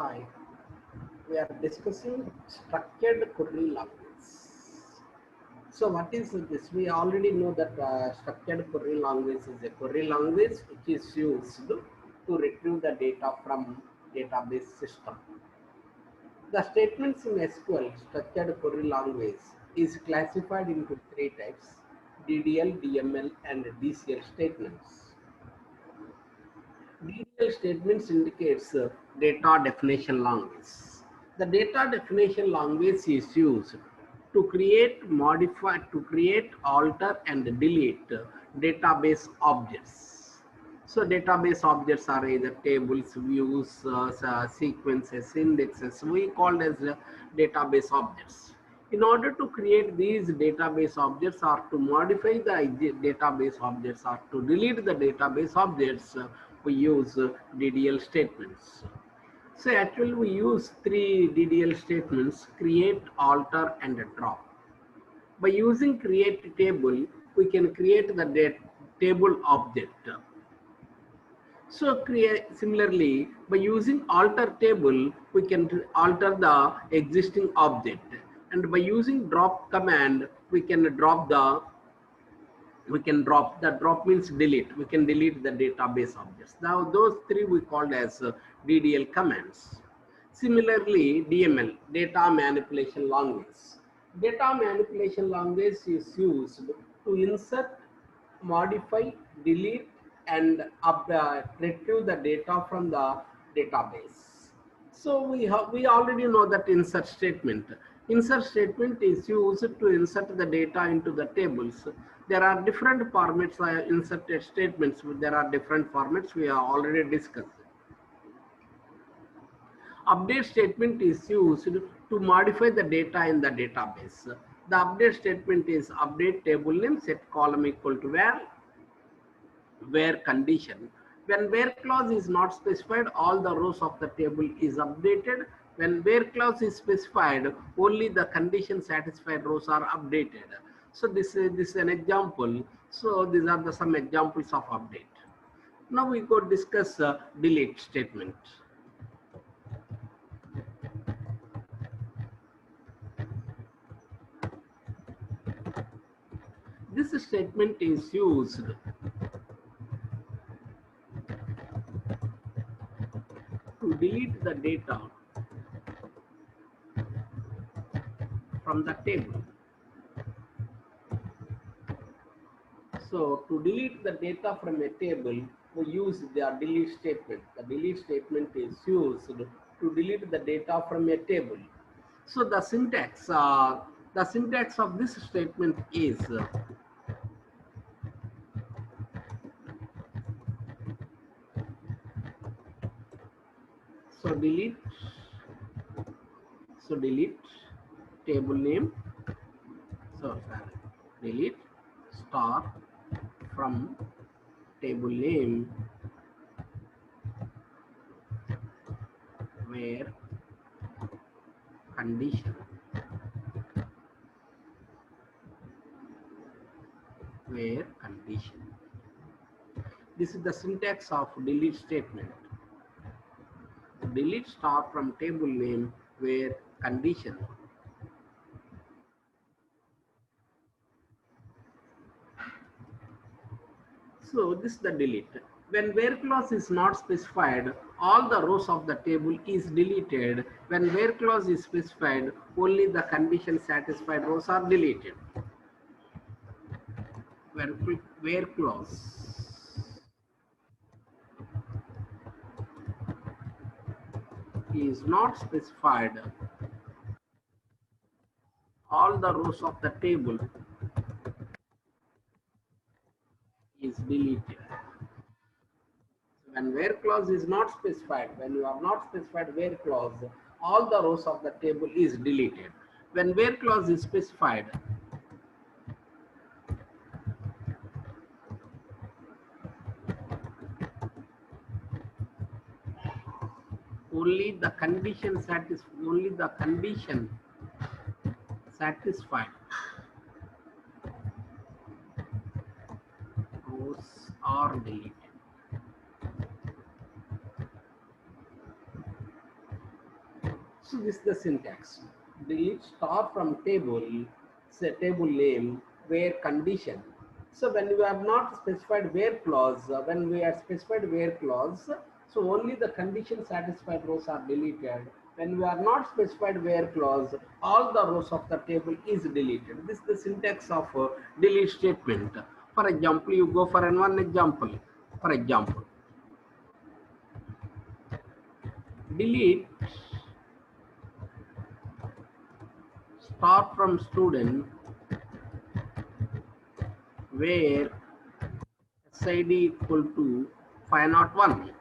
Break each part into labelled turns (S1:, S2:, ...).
S1: Hi, we are discussing structured query language. So, what is this? We already know that structured query language is a query language which is used to retrieve the data from database system. The statements in SQL structured query language is classified into three types: DDL, DML, and DCL statements. DDL statements indicates data definition language. The data definition language is used to create, modify, alter, and delete database objects. So database objects are either tables, views, sequences, indexes. We call as database objects. In order to create these database objects or to modify the database objects or to delete the database objects, we use DDL statements. So actually we use three DDL statements: create, alter, and drop. By using create table, we can create the table object. So similarly, by using alter table, we can alter the existing object. And by using drop command, drop means delete. We can delete the database objects. Now those three we called as DDL commands. Similarly, DML, data manipulation language. Data manipulation language is used to insert, modify, delete, and retrieve the data from the database. So we already know that insert statement. Insert statement is used to insert the data into the tables. There are different formats inserted statements. There are different formats we have already discussed. Update statement is used to modify the data in the database. The update statement is update table name, set column equal to where condition. When where clause is not specified, all the rows of the table is updated. When where clause is specified, only the condition satisfied rows are updated. So this is an example. So these are some examples of update. Now we go discuss delete statement. This statement is used to delete the data from the table. So to delete the data from a table, we use the delete statement. The delete statement is used to delete the data from a table. So the syntax of this statement is so delete table name. So delete star from table name where condition This is the syntax of delete statement. Delete star from table name where condition. So this is the delete. When where clause is not specified, all the rows of the table is deleted. When where clause is specified, only the condition satisfied rows are deleted. Where clause is not specified, all the rows of the table is deleted. When where clause is not specified, when you have not specified where clause, all the rows of the table is deleted. When where clause is specified, only the condition satisfied rows are deleted. So this is the syntax. Delete star from table, say table name, where condition. So when we have not specified where clause, when we have specified where clause, so only the condition satisfied rows are deleted. When we are not specified where clause, all the rows of the table is deleted. This is the syntax of delete statement. For example, you go for one example. For example, delete star from student where SID equal to 501.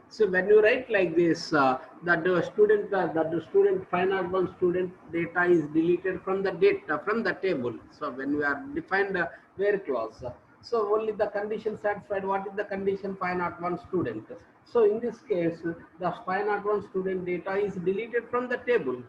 S1: So when you write like this, that the student 501 student data is deleted from the data from the table. So when we are defined where clause, so only the condition satisfied. What is the condition? 501 student. So in this case, the 501 student data is deleted from the table.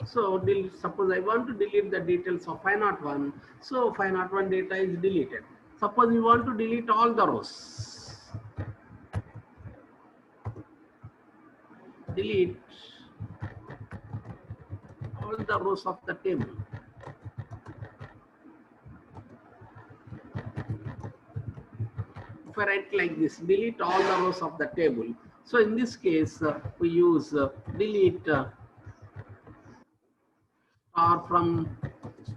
S1: So suppose I want to delete the details of 501. So 501 data is deleted. Suppose we want to delete all the rows. Delete all the rows of the table. If I write like this, delete all the rows of the table. So in this case, we use delete star from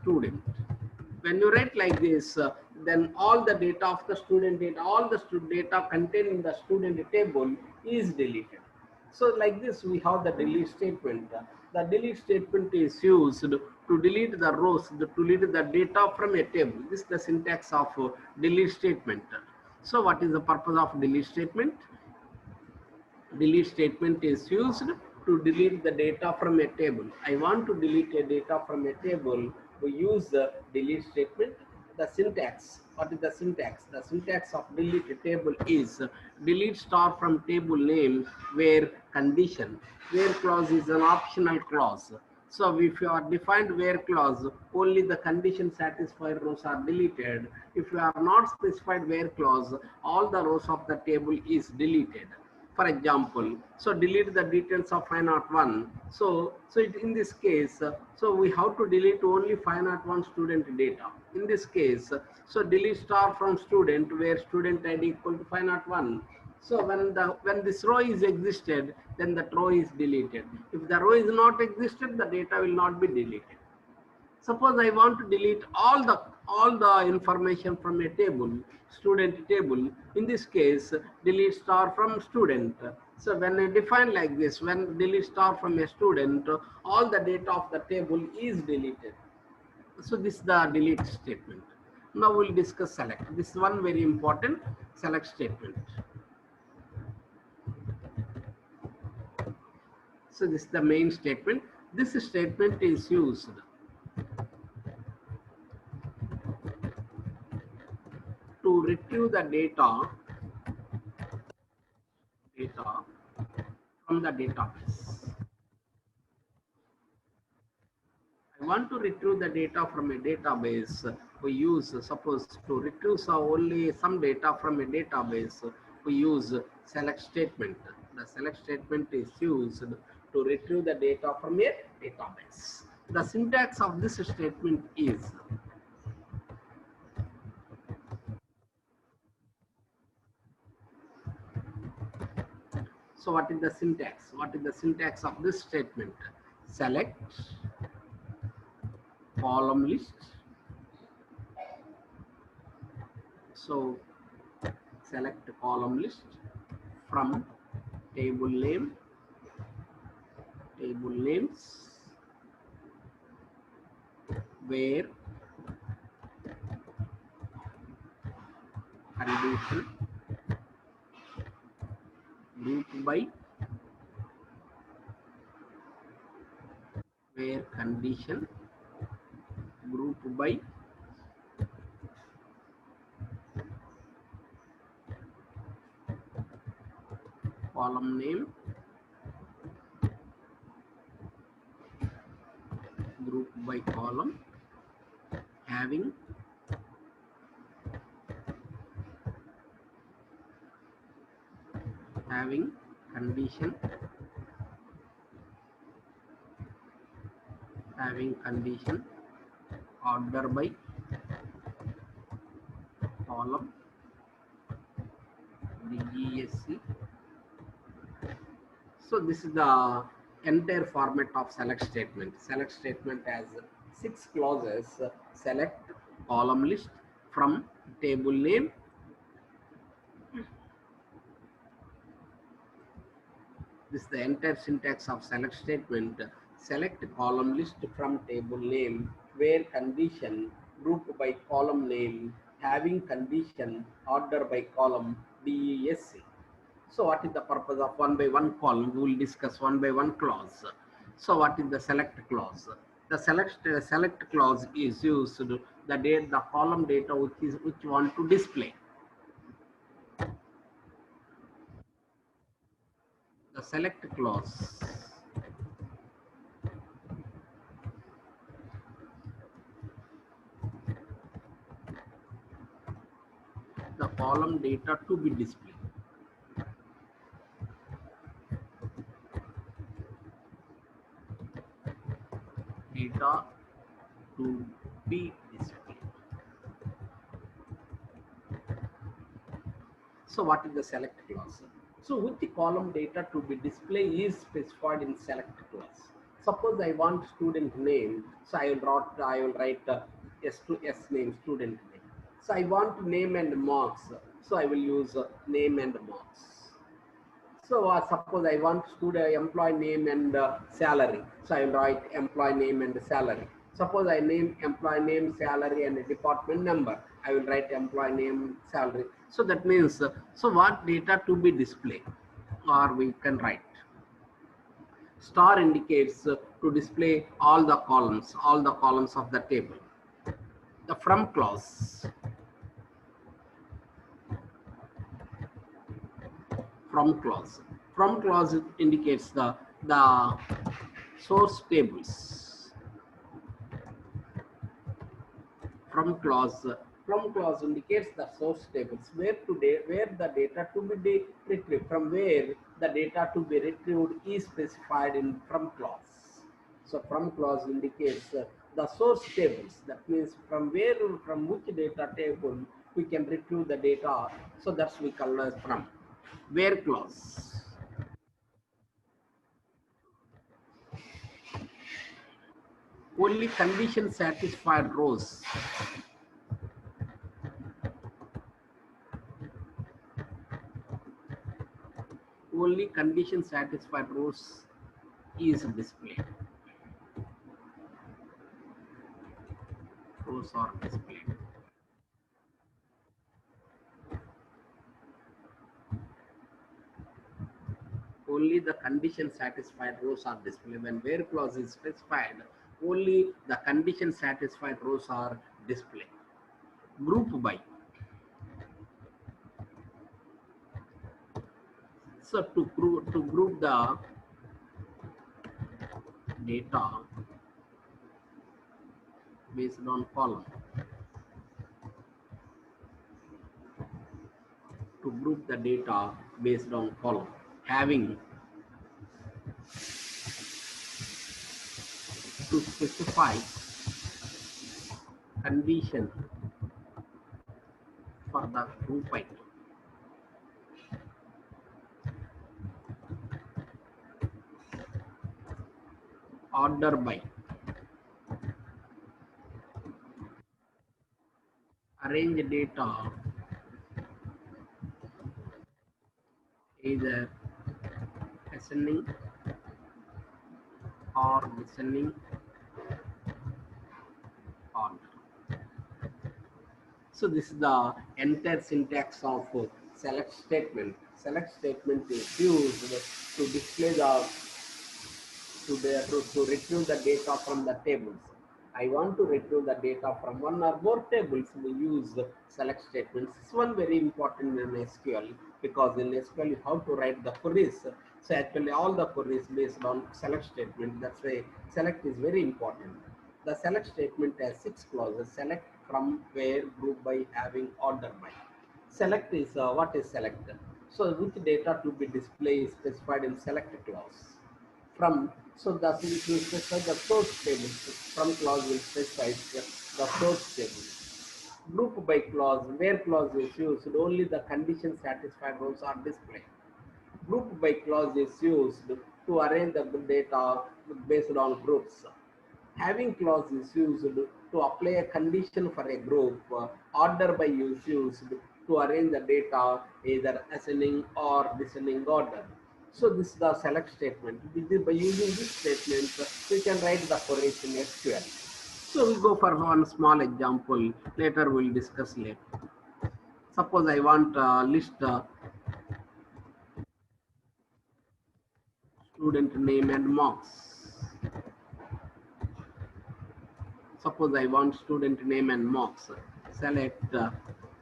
S1: student. When you write like this, then all the data of the student data, all the data contained in the student table is deleted. So like this, we have the delete statement. The delete statement is used to delete the rows, to delete the data from a table. This is the syntax of delete statement. So what is the purpose of delete statement? Delete statement is used to delete the data from a table. I want to delete a data from a table. We use the delete statement. The syntax. What is the syntax? The syntax of delete table is delete star from table name where condition. Where clause is an optional clause. So if you are defined where clause, only the condition satisfied rows are deleted. If you are not specified where clause, all the rows of the table is deleted. For example, so delete the details of 501. In this case, so we have to delete only 501 student data. In this case, so delete star from student where student ID equal to 501. So when this row is existed, then that row is deleted. If the row is not existed, the data will not be deleted. Suppose I want to delete all the information from a table, student table. In this case, delete star from student. So when I define like this, when delete star from a student, all the data of the table is deleted. So this is the delete statement. Now we'll discuss select. This is one very important select statement. So this is the main statement. This statement is used to retrieve the data from the database. I want to retrieve the data from a database. We use, suppose to retrieve only some data from a database, we use select statement. The select statement is used to retrieve the data from a database. The syntax of this statement is so what is the syntax? What is the syntax of this statement? Select column list. So select column list from table names where condition group by where condition group by column name group by column, having condition, order by column, DESC. So this is the entire format of select statement. Select statement has 6 clauses. Select column list from table name. This is the entire syntax of select statement. Select column list from table name, where condition, group by column name, having condition, order by column, DESC. So what is the purpose of one by one column? We will discuss one by one clause. So what is the select clause? The select clause is used to the column data which you want to display. The select clause the column data to be displayed. Data to be displayed. So what is the select clause? So which column data to be displayed is specified in select clause. Suppose I want student name, so I will write S to S name, student name. So I want name and marks, so I will use name and marks. So suppose I want student employee name and salary, so I will write employee name and salary. Suppose I name employee name, salary, and department number, I will write employee name, salary. So that means, so what data to be displayed, or we can write star indicates to display all the columns of the table. The from clause, from clause indicates the source tables. From clause indicates the source tables, where the data to be retrieved, from where the data to be retrieved is specified in from clause. So from clause indicates the source tables. That means from which data table we can retrieve the data. So that's we call as from. Where clause. Only condition satisfied rows is displayed. Rows are displayed. Only the condition satisfied rows are displayed. When where clause is specified, only the condition satisfied rows are displayed. Group by. So to group the data based on column. To group the data based on column, having to specify condition for the group by. Order by. Arrange data either ascending or descending order. So this is the entire syntax of select statement. Select statement is used to display to retrieve the data from the tables. I want to retrieve the data from one or more tables. We use select statements. This one very important in SQL, because in SQL you have to write the queries. So actually all the queries based on select statement. That's why select is very important. The select statement has 6 clauses. Select, from, where, group by, having, order by. Select is what is select? So which data to be displayed is specified in select clause. From, so thus it will specify the source table. From clause will specify the source table. Group by clause, where clause is used, only the condition satisfied rows are displayed. Group by clause is used to arrange the data based on groups. Having clause is used to apply a condition for a group. Order by is used to arrange the data either ascending or descending order. So this is the select statement. By using this statement, we can write the queries in SQL. So we go for one small example. Later we'll discuss later. Suppose I want list student name and marks. Suppose I want student name and marks. Select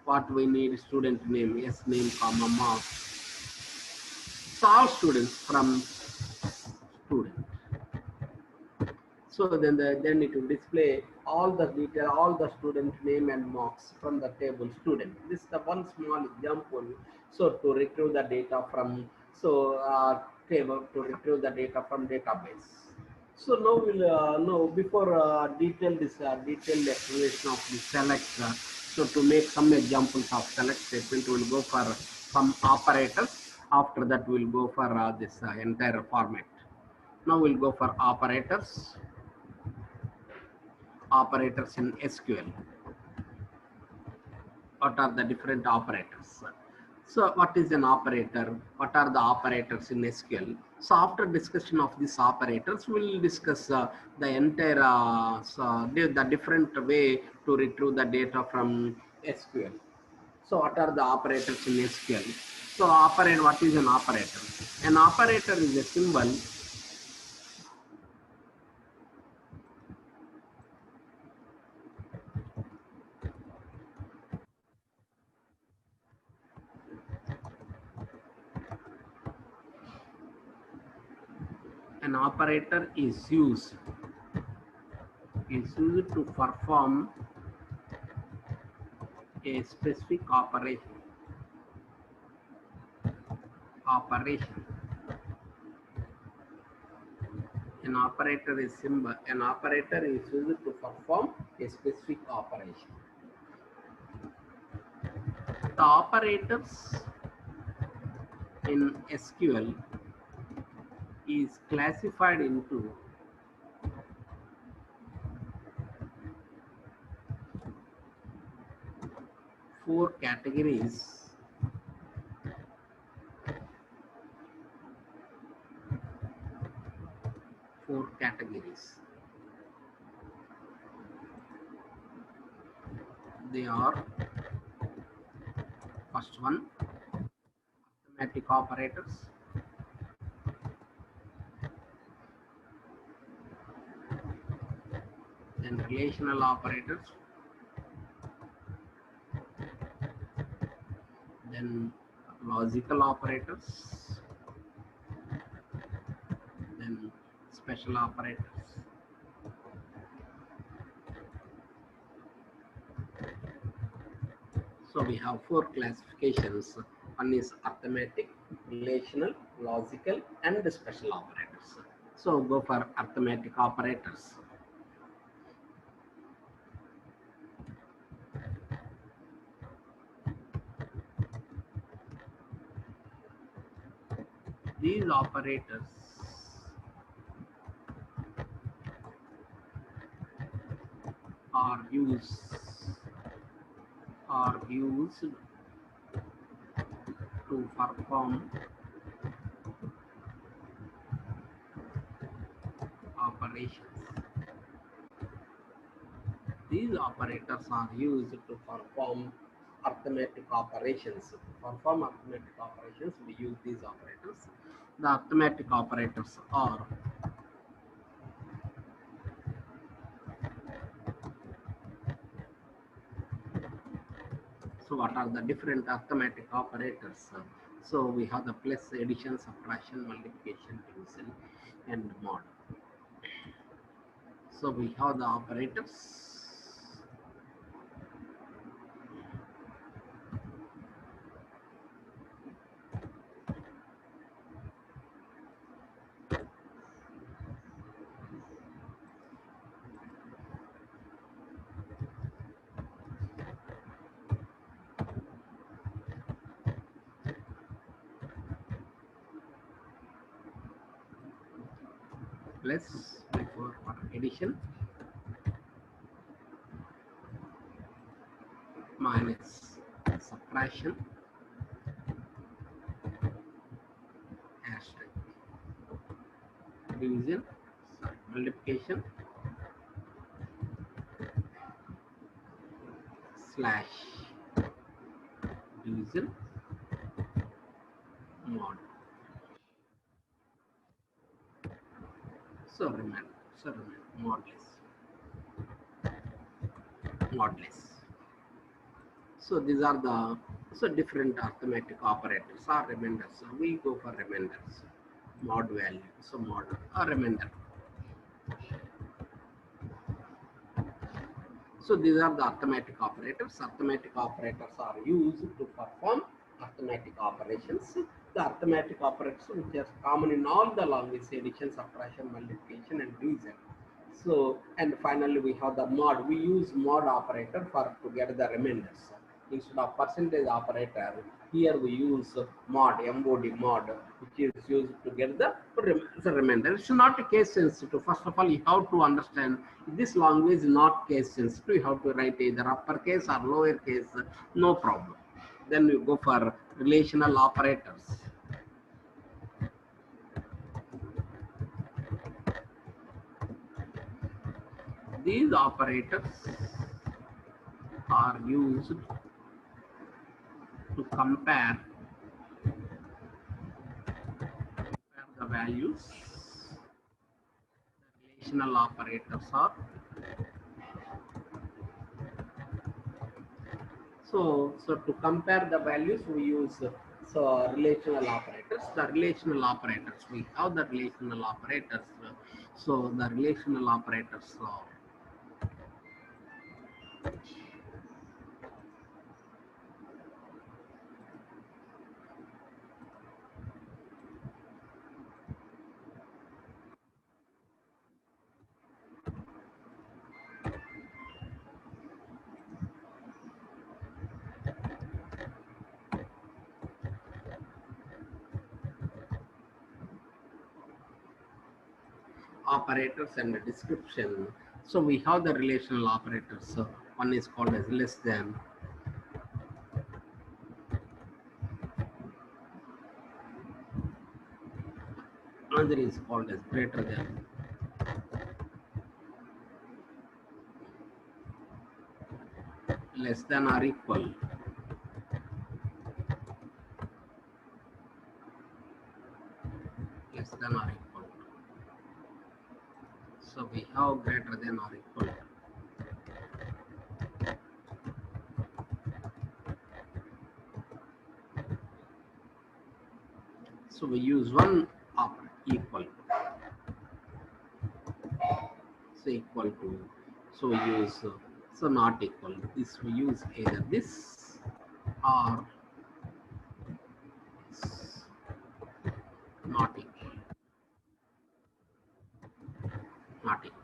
S1: what we need: student name, yes, name, comma, marks. So all students from student. So then it will display all the detail, all the student name and marks from the table student. This is the one small example. So to retrieve the data from table, to retrieve the data from database. So now we'll know before detailed explanation of the select. So to make some examples of select statement, we'll go for some operators. After that, we'll go for this entire format. Now we'll go for operators. Operators in SQL. What are the different operators? So what is an operator? What are the operators in SQL? So after discussion of these operators, we'll discuss the entire the different way to retrieve the data from SQL. So what are the operators in SQL? So what is an operator? An operator is a symbol is used to perform a specific operation. An operator is used to perform a specific operation. The operators in SQL is classified into four categories. They are: first one, arithmetic operators; then relational operators; then logical operators; then special operators. So we have four classifications. One is arithmetic, relational, logical, and the special operators. So go for arithmetic operators. These operators are used to perform operations. These operators are used to perform arithmetic operations. To perform arithmetic operations, we use these operators. The arithmetic operators are: so what are the different arithmetic operators? So we have the plus, addition, subtraction, multiplication, division, and mod. So we have the operators. Plus before for addition minus subtraction asterisk division, sorry, multiplication slash division mod. So remember modulus. So these are the different arithmetic operators or remainders. So we go for remainders. Mod value. So mod or remainder. So these are the arithmetic operators. Arithmetic operators are used to perform arithmetic operations. The arithmetic operators which are common in all the language: addition, subtraction, multiplication, and division. So, and finally we have the mod. We use mod operator for to get the remainders. Instead of percentage operator, here we use mod, which is used to get the remainder. It's not case sensitive. First of all, you have to understand this language is not case sensitive. You have to write either uppercase or lowercase, no problem. Then you go for relational operators. These operators are used to compare the values. The relational operators are so to compare the values we use relational operators. The relational operators, we have the relational operators. So the relational operators operators and the description. So we have the relational operators. So one is called as less than, another is called as greater than, less than or equal, less than or equal. So we have greater than or equal. So we use one equal. So equal to. So we use so not equal. This we use either this or not equal. Not equal.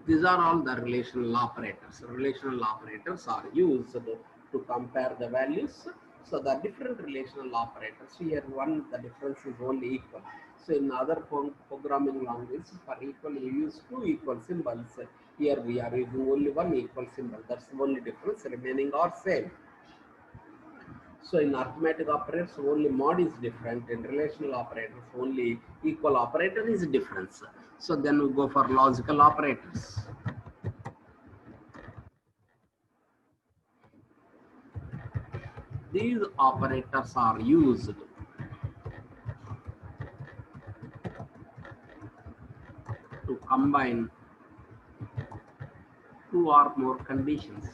S1: These are all the relational operators. Relational operators are used to compare the values. So the different relational operators, here one, the difference is only equal. So in other programming languages, for equal we use two equal symbols. Here we are using only one equal symbol. That's the only difference. Remaining are same. So in arithmetic operators, only mod is different. In relational operators, only equal operator is different. So then we go for logical operators. These operators are used to combine two or more conditions.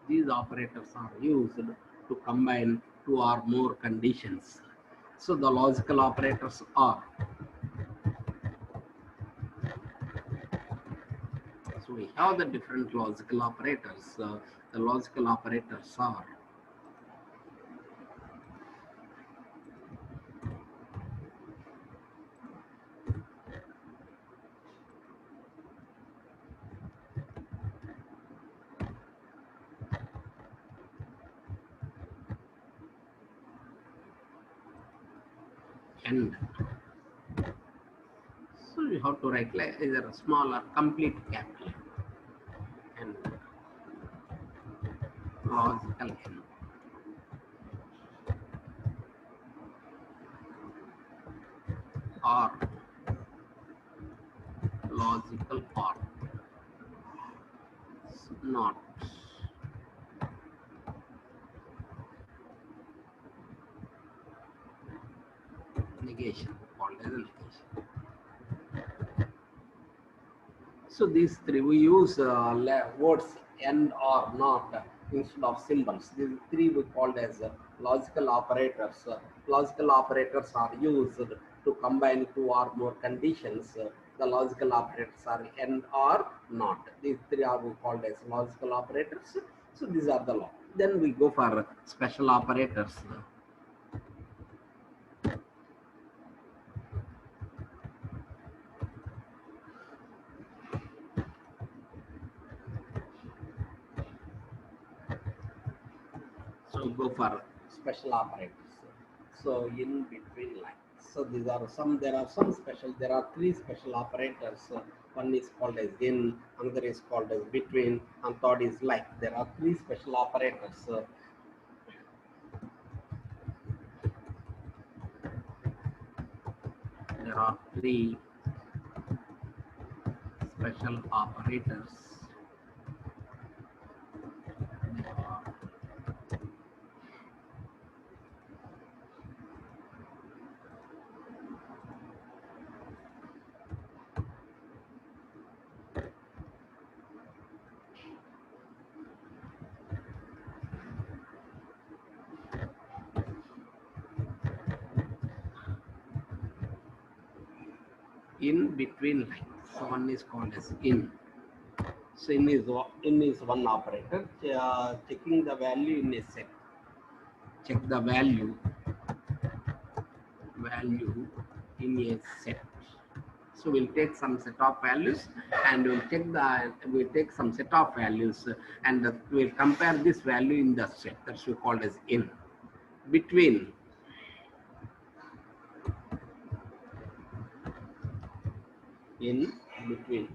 S1: These operators are used to combine two or more conditions. So the logical operators are, so we have the different logical operators. The logical operators are and. So you have to write like either a small or complete capital and logical n or logical or not negation called as a negation. So these three we use words and or not instead of symbols. These three we called as logical operators. Logical operators are used to combine two or more conditions. The logical operators are and or not. These three are we called as logical operators. So these are the law. Then we go for special operators. So go for special operators. So in between lines. So these are some. There are some special. There are three special operators. One is called as in, another is called as between, and third is like. There are three special operators. There are three special operators. There are in between lines. So one is called as in. So in is one operator checking the value in a set. Check the value in a set. So we'll take some set of values and we'll take some set of values and we'll compare this value in the set. That's we called as in. Between in between.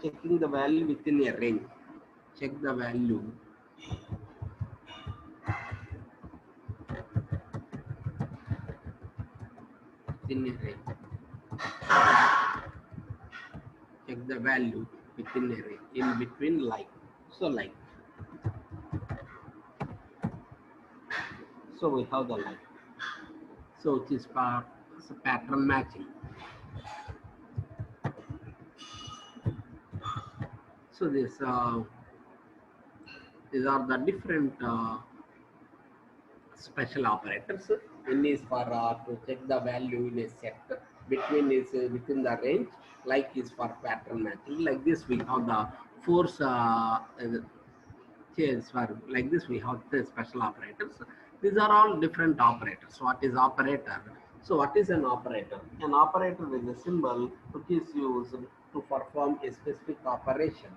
S1: Checking the value within a range. Check the value within a range. Check the value within a range. In between like. So like. So we have the like. So it is pattern matching. So these are the different special operators. In is for to check the value in a set. Between is within the range. Like is for pattern matching. Like this we have the force change for like this we have the special operators. These are all different operators. What is operator? So what is an operator? An operator is a symbol which is used to perform a specific operation.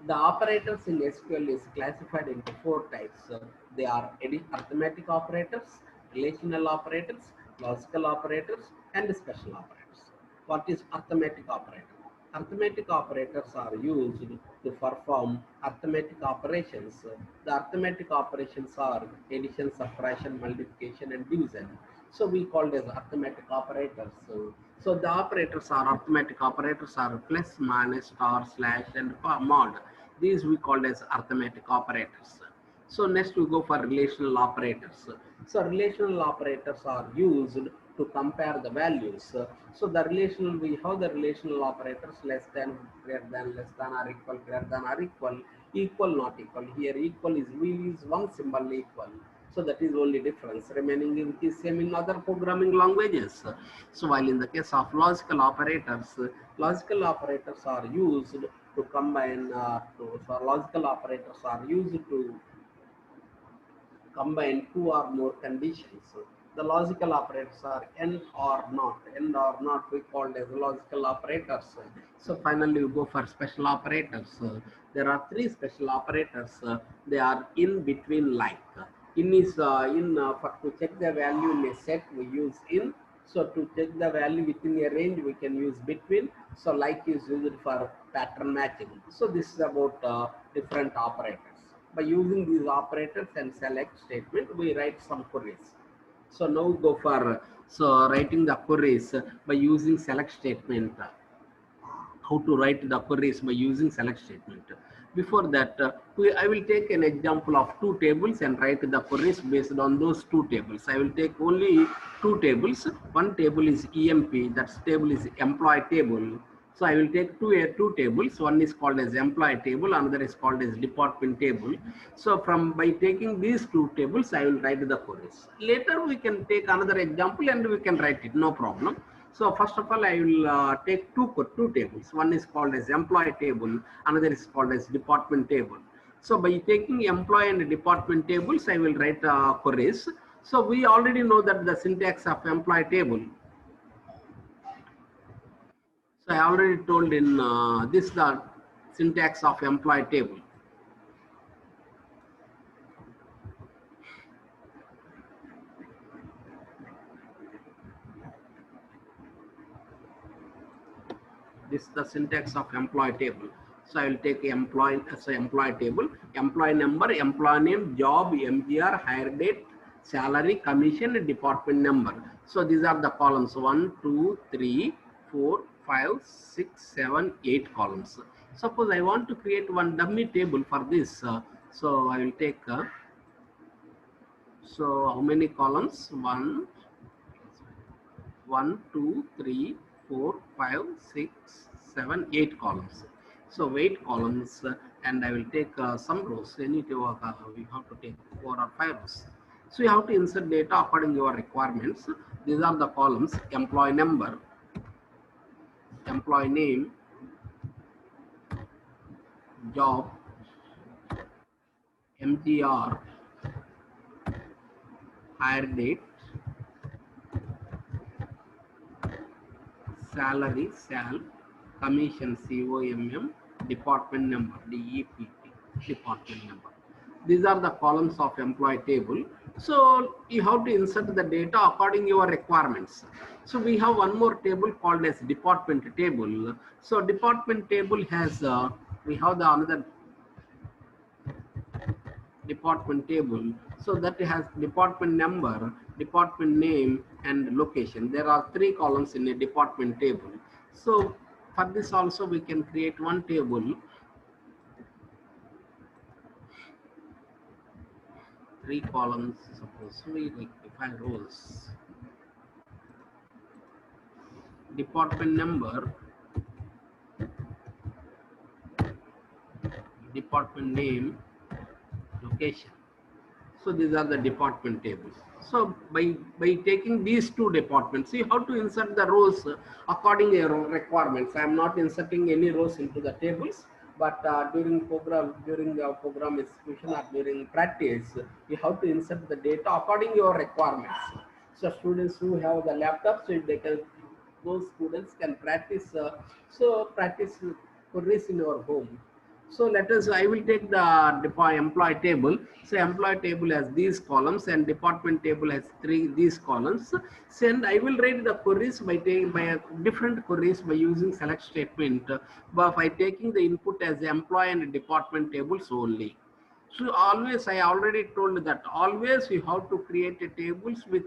S1: The operators in SQL is classified into four types. They are arithmetic operators, relational operators, logical operators, and special operators. What is arithmetic operator? Arithmetic operators are used to perform arithmetic operations. The arithmetic operations are addition, subtraction, multiplication, and division. So we call as arithmetic operators. So the operators are arithmetic operators are plus, minus, star, slash, and mod. These we call as arithmetic operators. So next we go for relational operators. So relational operators are used to compare the values. So the relational, we have the relational operators less than, greater than, less than or equal, greater than or equal, Equal, not equal. Here equal is, we use one symbol equal. So that is only difference. Remaining is same in other programming languages. So while in the case of logical operators are used to combine, so logical operators are used to combine two or more conditions. The logical operators are and or not. And or not we called as logical operators. So finally you go for special operators. There are three special operators. They are in between like. In is for to check the value in a set we use in. So to check the value within a range we can use between. So like is used for pattern matching. So this is about different operators. By using these operators and select statement, we write some queries. So now go for writing the queries by using select statement. How to write the queries by using select statement. Before that, I will take an example of two tables and write the queries based on those two tables. I will take only two tables. One table is EMP, that table is employee table. So I will take two tables. One is called as employee table, another is called as department table. So by taking these two tables, I will write the queries. Later we can take another example and we can write it, no problem. So first of all, I will take two tables. One is called as employee table, another is called as department table. So by taking employee and department tables, I will write queries. So we already know that the syntax of employee table. So I already told in this the syntax of employee table. This is the syntax of employee table. So I will take employee as employee table, employee number, employee name, job, MGR, hire date, salary, commission, and department number. So these are the columns 1, 2, 3, 4, 5, 6, 7, 8 columns. Suppose I want to create one dummy table for this. So I will take, so how many columns? 1, 2, 3, 4, 5, 6, 7, 8 columns. So 8 columns, and I will take some rows. We have to take 4 or 5 rows. So you have to insert data according to your requirements. These are the columns: employee number, employee name, job, MGR, hire date, salary, sal, commission, COMM, department number, DEPT, department number. These are the columns of employee table. So you have to insert the data according to your requirements. So we have one more table called as department table. So department table has, we have the another department table. So that has department number, department name, and location. There are 3 columns in a department table. So for this also we can create one table, 3 columns. Suppose we rectify rows. Department number, department name, location. So these are the department tables. So by taking these two departments, you have to insert the rows according to your requirements. I am not inserting any rows into the tables, but during the program execution or during practice, you have to insert the data according to your requirements. So students who have the laptop, so they can, those students can practice. Practice queries in your home. So let us, I will take the employee table. So employee table has these columns and department table has these columns. So, and I will write the queries by different queries by using select statement, but by taking the input as employee and department tables only. So always, I already told that always you have to create a tables with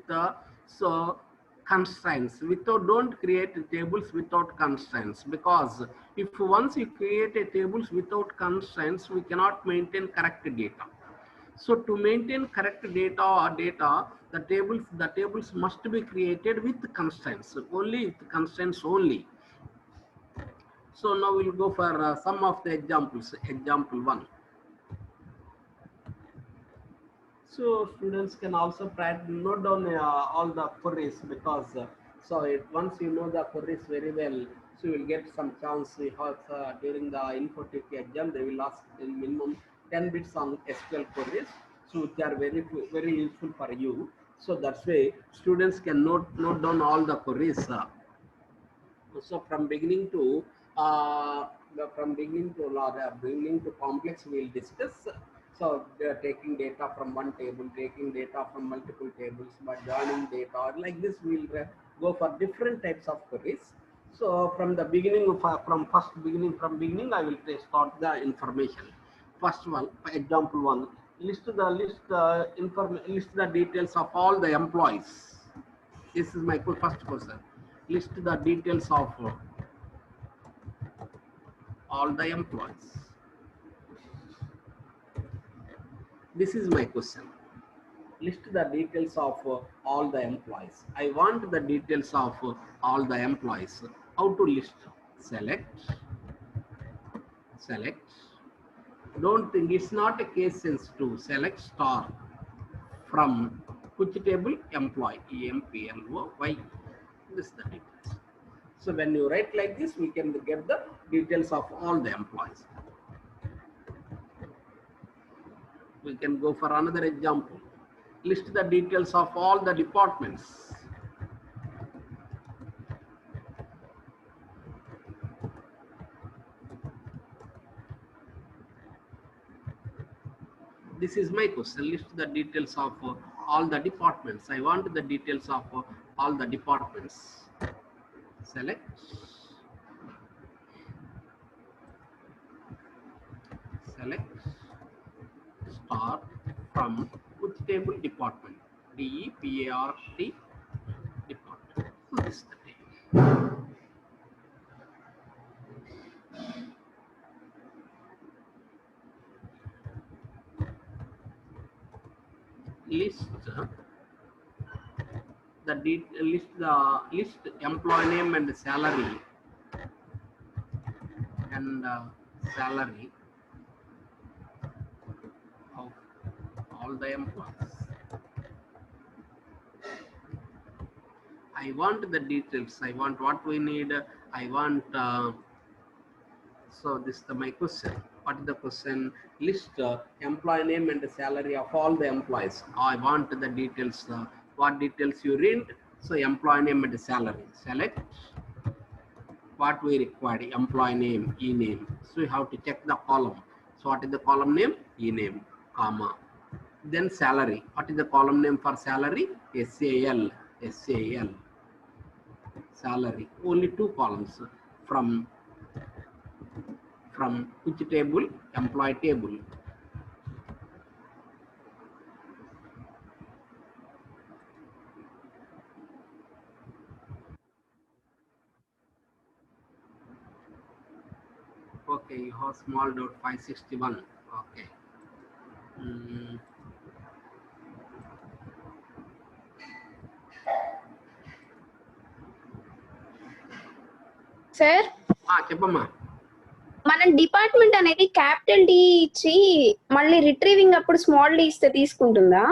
S1: constraints. Don't create tables without constraints, because if once you create a tables without constraints, we cannot maintain correct data. So to maintain correct data, the tables must be created with constraints, only with constraints only. So now we'll go for some of the examples. Example 1. So students can also note down all the queries, because once you know the queries very well, so you will get some chance. Because during the Infotech exam, they will ask in minimum 10 bits on SQL queries, so which are very useful for you. So that's why students can note down all the queries. So beginning to complex, we'll discuss. So they are taking data from one table, taking data from multiple tables, by joining data like this. We'll go for different types of queries. So from the beginning of from beginning, I will start the information. First one, example one, list the details of all the employees. This is my first question. List the details of all the employees. This is my question. List the details of all the employees. I want the details of all the employees. How to list? Select. Don't think, it's not a case sensitive. Select star from which table? Employee. EMPLOY. This is the details. So when you write like this, we can get the details of all the employees. We can go for another example. List the details of all the departments. This is my question. List the details of all the departments. I want the details of all the departments. Select. Star from which table? Department. DEPART department. So this is the table. List employee name and salary of all the employees. I want the details. I want what we need. I want. So this is my question. What is the question? List employee name and the salary of all the employees. I want the details. What details you read? So employee name and the salary. Select. What we require? Employee name, e-name. So you have to check the column. So what is the column name? E-name, comma. Then salary. What is the column name for salary? SAL. Salary. Only two columns. From which table? Employee table. Okay, you have small dot 561. Okay.
S2: Sir?
S1: చెప్పమ్మా.
S2: మనం department అనేది capital D ఇచ్చి మళ్ళీ retrieving అప్పుడు small D ఇస్తే తీసుకుంటుందా?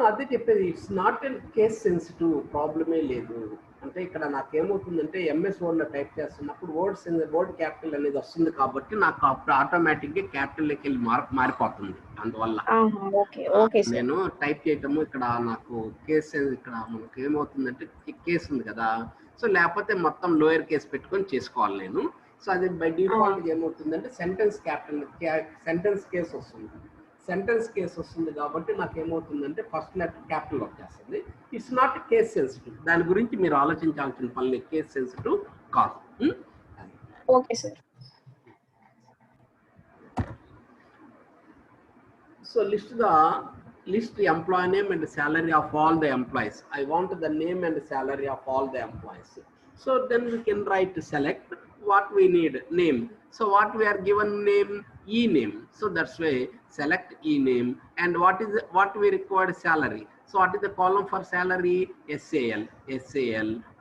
S1: అదే చెప్పేది. It's not an case sensitive, ప్రాబ్లమే లేదు. అంటే ఇక్కడ నాకేమవుతుందంటే ఎంఎస్ వర్డ్ లో టైప్ చేస్తున్నప్పుడు వర్డ్ క్యాపిటల్ అనేది వస్తుంది కాబట్టి నాకు అప్పుడు ఆటోమేటిక్ గా క్యాపిటల్ లోకి వెళ్ళి మారిపోతుంది. అందువల్ల నేను టైప్ చేయటము ఇక్కడ నాకు కేసు, ఇక్కడ మనకు ఏమవుతుందంటే కేసు ఉంది కదా, సో లేకపోతే మొత్తం లోయర్ కేసు పెట్టుకొని చేసుకోవాలి నేను. సో అది బై డిఫాల్ట్ ఏమవుతుందంటే సెంటెన్స్ కేసు వస్తుంది. సెంటెన్స్ కేసు వస్తుంది కాబట్టి నాకు ఏమవుతుందంటే ఫస్ట్ లెటర్ క్యాపిటల్ వచ్చేస్తుంది. It's not case sensitive. దాని గురించి మీరు ఆలోచించాల్సిన పని కేస్ సెన్సిటివ్ కాదు.
S2: Okay sir.
S1: So list employee name and salary of all the employees. I want the name and salary of all the employees. So then we can write select what we need, name. So what we are given name? E-name. So that's why select E-name. And what we require? Salary. So what is the column for salary? SAL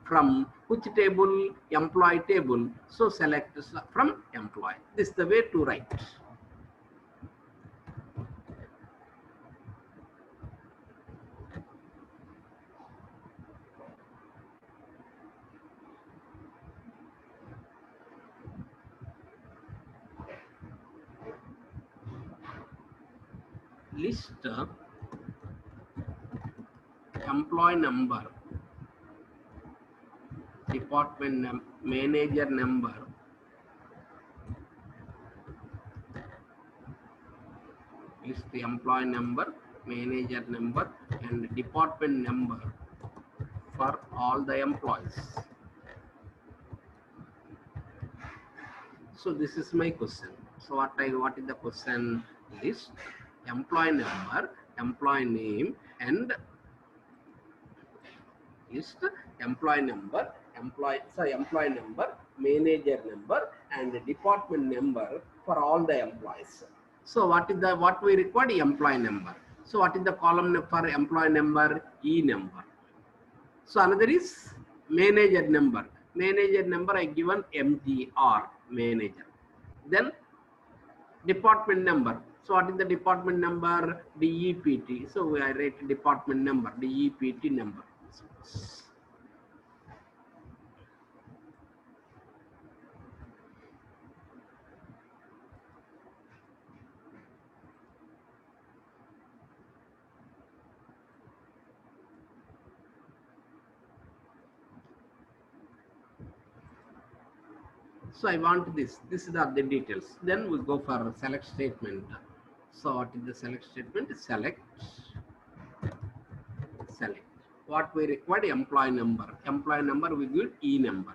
S1: from which table? Employee table. So select from employee. This is the way to write. list employee number, department manager number, list the employee number, manager number, and department number for all the employees. So this is my question. So what is the question? List employee number, employee name, and list employee number, employee number, manager number, and department number for all the employees. So what we require? Employee number. So what is the column for employee number? E number. So another is manager number. Manager number I given MGR, manager. Then department number. So what is the department number? DEPT. So I write department number, DEPT number. So I want this. This is the details. Then we go for select statement. So what is the select statement? Select. What we require? Employee number. Employee number we give E number,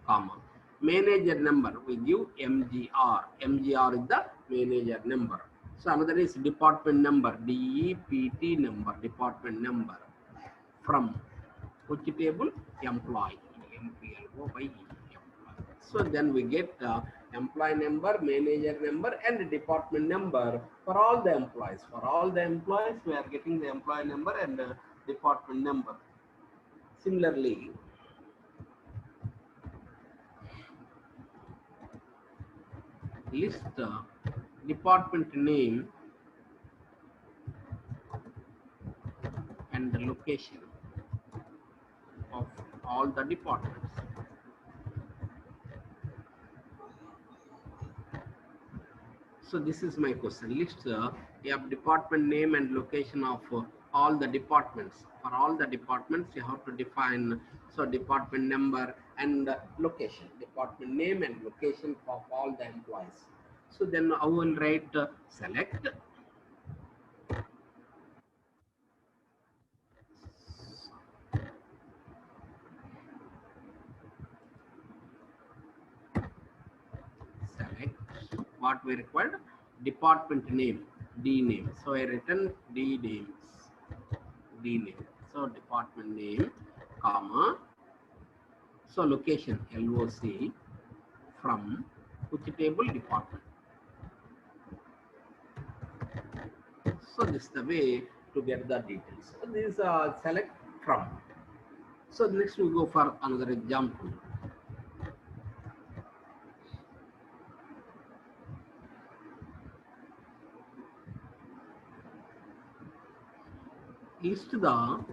S1: comma. Manager number we give MGR. MGR is the manager number. So another is department number, DEPT number, department number from which table? Employee. MPLO by E. So then we get employee number, manager number, and department number for all the employees. For all the employees, we are getting the employee number and department number. Similarly, list department name and the location of all the departments. So this is my question. List you have department name and location of all the departments. For all the departments, you have to define department number and location. Department name and location of all the employees. So then I will write select. Select what we required. Department name, D name. So I written D names. D name. So department name, comma. So location, LOC, from which table? Department. So this is the way to get the details. So this is select from. So next we go for another example. List the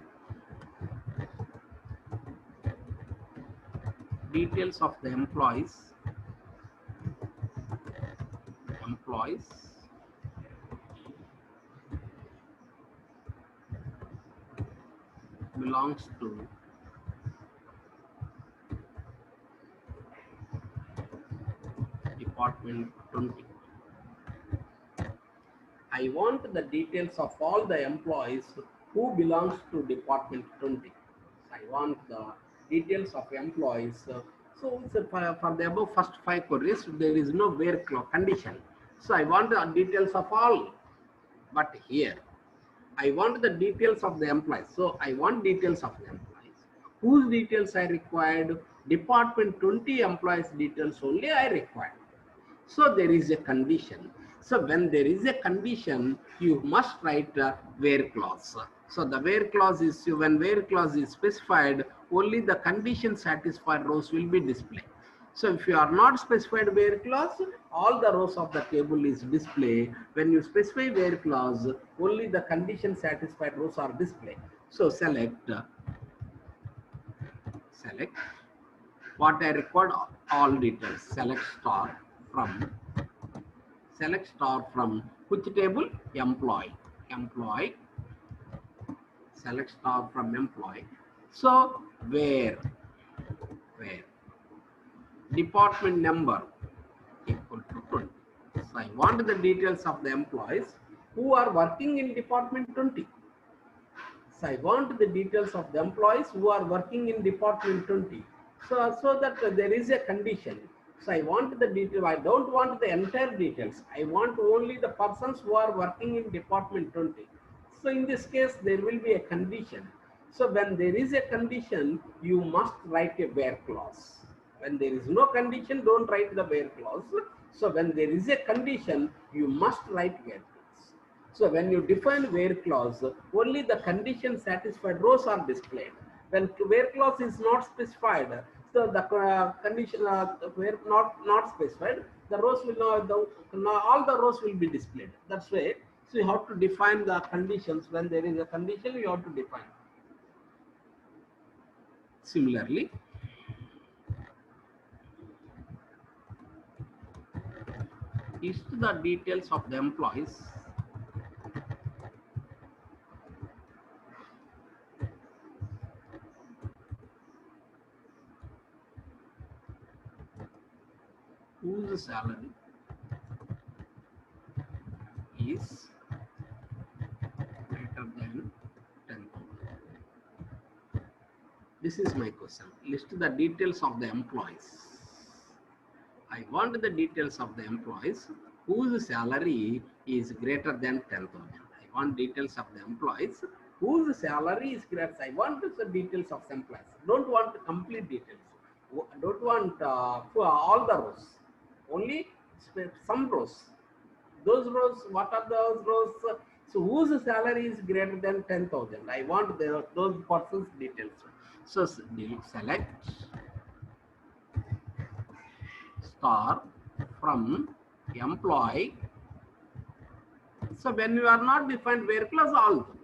S1: details of the employees belongs to department 20. I want the details of all the employees who belongs to department 20. I want the details of employees. So for the above first 5 queries, there is no where clause condition. So I want the details of all. But here, I want the details of the employees. So I want details of the employees. Whose details I required? Department 20 employees details only I required. So there is a condition. So when there is a condition, you must write a where clause. So the where clause is, when where clause is specified, only the condition satisfied rows will be displayed. So if you are not specified where clause, all the rows of the table is displayed. When you specify where clause, only the condition satisfied rows are displayed. So select what I record all details. Select star from which table? Employee. employee, select star from employee. So where department number equal to 20. So I want the details of the employees who are working in department 20. So I want the details of the employees who are working in department 20. So that there is a condition. So I want the detail. I don't want the entire details. I want only the persons who are working in department 20. So in this case, there will be a condition. So when there is a condition, you must write a where clause. When there is no condition, don't write the where clause. So when there is a condition, you must write where clause. So when you define where clause, only the condition satisfied rows are displayed. When where clause is not specified, so the condition where not specified, the rows will all the rows will be displayed. That's why. So you have to define the conditions. When there is a condition, you have to define. Similarly, list the details of the employees whose salary is greater than 10,000. This is my question. List the details of the employees. I want the details of the employees whose salary is greater than 10,000. I want details of the employees whose salary is greater. I want the details of the employees. Don't want complete details. Don't want for all the rows. Only some rows. Those rows, what are those rows? So whose salary is greater than 10,000? I want those persons' details. So select star from employee. So when you are not defined where clause also.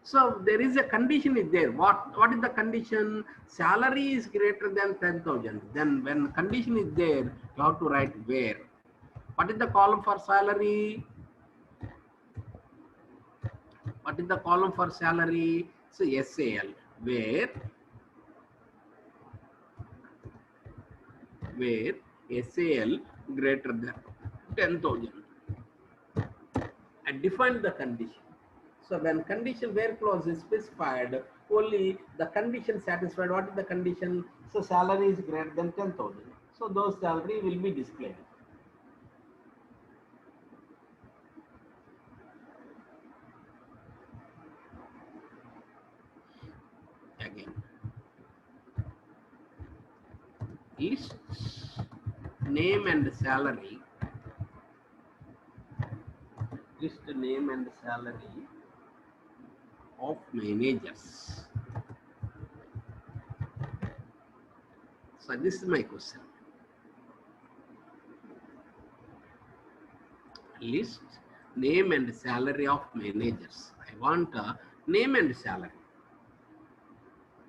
S1: So there is a condition is there. What is the condition? Salary is greater than 10,000. Then when condition is there, you have to write where. What is the column for salary? What is the column for salary? So SAL, where SAL greater than 10,000. And define the condition. So when condition where clause is specified, only the condition satisfied. What is the condition? So salary is greater than 10,000. So those salary will be displayed. Again, list name and salary. List name and salary of managers. So this is my question. List name and salary of managers. I want name and salary.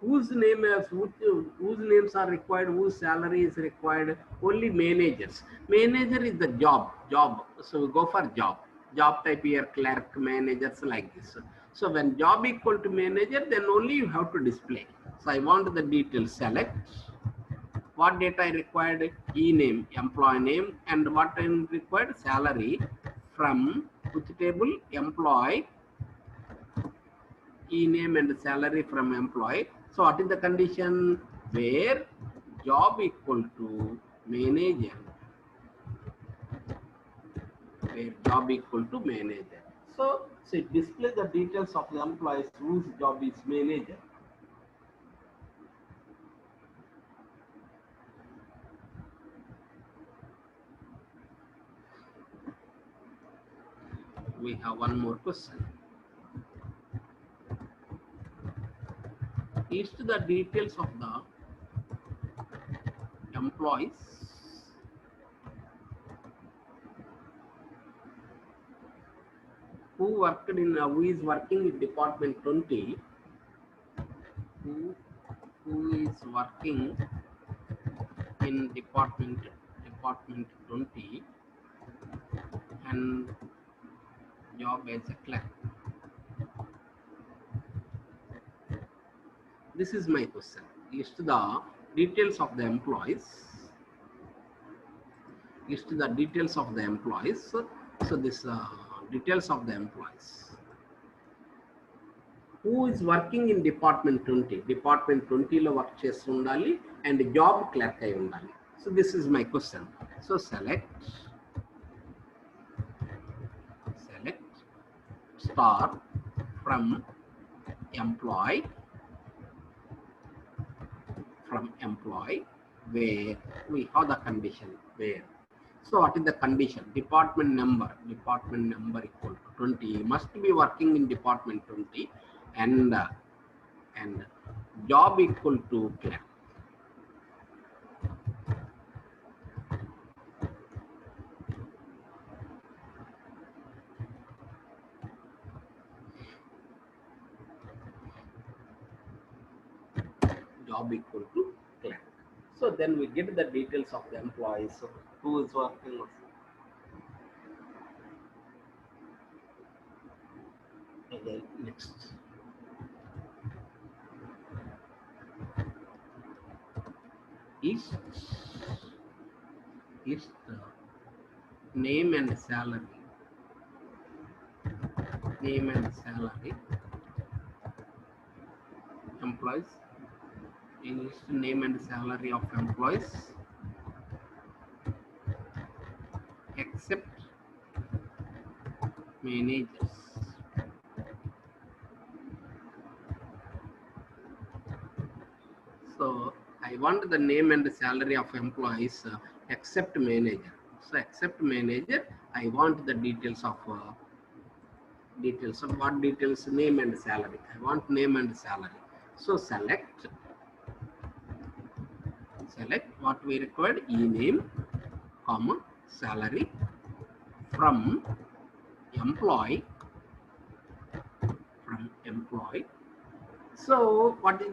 S1: Whose names are required, whose salary is required? Only managers. Manager is the job. So we go for job type here, clerk, managers, like this. So when job equal to manager, then only you have to display. So I want the details. Select what data I required, e-name, employee name, and what I required, salary, from which table? Employee, e-name and salary from employee. So what is the condition? Where job equal to manager. Where job equal to manager. So it displays the details of the employees whose job is manager. We have one more question. List the details of the employees who worked in who is working in department 20, who is working in department 20 and job as a clerk. This is my question. List the details of the employees. List the details of the employees. So this details of the employees. Who is working in department 20? Department 20 lo work chestundali and job clerk ayi undali. So this is my question. So select star from employee where we have the condition where. So what is the condition? Department number equal to 20 must be working in department 20 and job equal to clerk. Job equal to clerk. So then we get the details of the employees. So who is working? Okay, next. Is the name and salary. Name and salary. Employees. English name and salary of employees except managers. So I want the name and the salary of employees except manager. So except manager, I want the details of what details? Name and salary. I want name and salary. So select what we required: e-name, comma salary from employee. So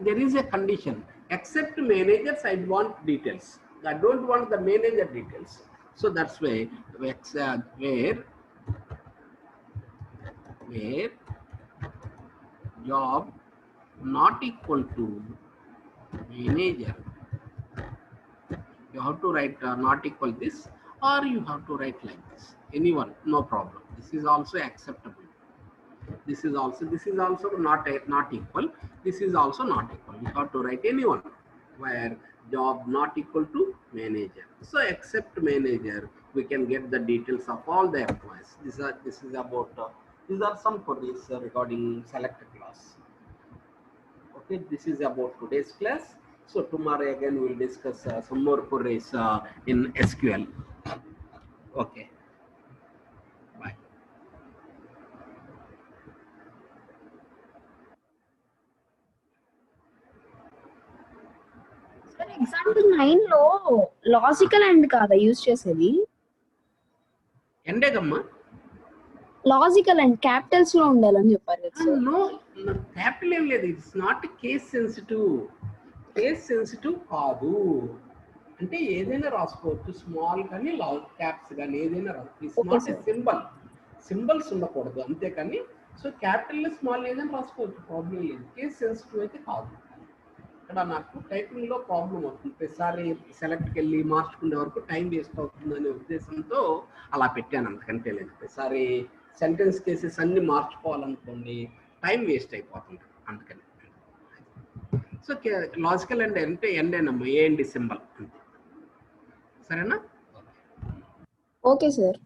S1: there is a condition: except managers, I want details. I don't want the manager details. So that's why where job not equal to manager, you have to write not equal this, or you have to write like this. Anyone, no problem. This is also acceptable. This is also not equal. This is also not equal. You have to write anyone where job not equal to manager. So except manager, we can get the details of all the employees. This is about these are some queries regarding select class. Okay, this is about today's class. So tomorrow again we'll discuss some more queries in SQL. Okay. Bye.
S2: Example 9 లో logical and కాదా use చేసేది?
S1: ఎండేగమ్మా
S2: logical and Capitals లో ఉండాలని చెప్పారు కదా sir.
S1: No capital ఏం లేదు. It's not case sensitive కాదు. అంటే ఏదైనా రాసుకోవచ్చు, స్మాల్ కానీ క్యాప్స్ కానీ ఏదైనా రాసుకోవచ్చు. ఇట్స్ నాట్ ఏ సింబల్స్ ఉండకూడదు అంతేకాని. సో క్యాపిటల్ స్మాల్ ఏదైనా రాసుకోవచ్చు, ప్రాబ్లం లేదు. కేస్ సెన్సిటివ్ అయితే కాదు. ఇక్కడ నాకు టైపింగ్లో ప్రాబ్లం అవుతుంది. ప్రతిసారి సెలెక్ట్కి వెళ్ళి మార్చుకునే వరకు టైం వేస్ట్ అవుతుందనే ఉద్దేశంతో అలా పెట్టాను, అంతకంటే లేదు. ప్రతిసారి సెంటెన్స్ కేసెస్ అన్ని మార్చుకోవాలనుకోండి, టైం వేస్ట్ అయిపోతుంది, అందుకని. సో లాజికల్ అండ్ అంటే ఎండేనమ్మా, ఏఎండి సింబల్ అంతే. సరేనా?
S2: Okay sir.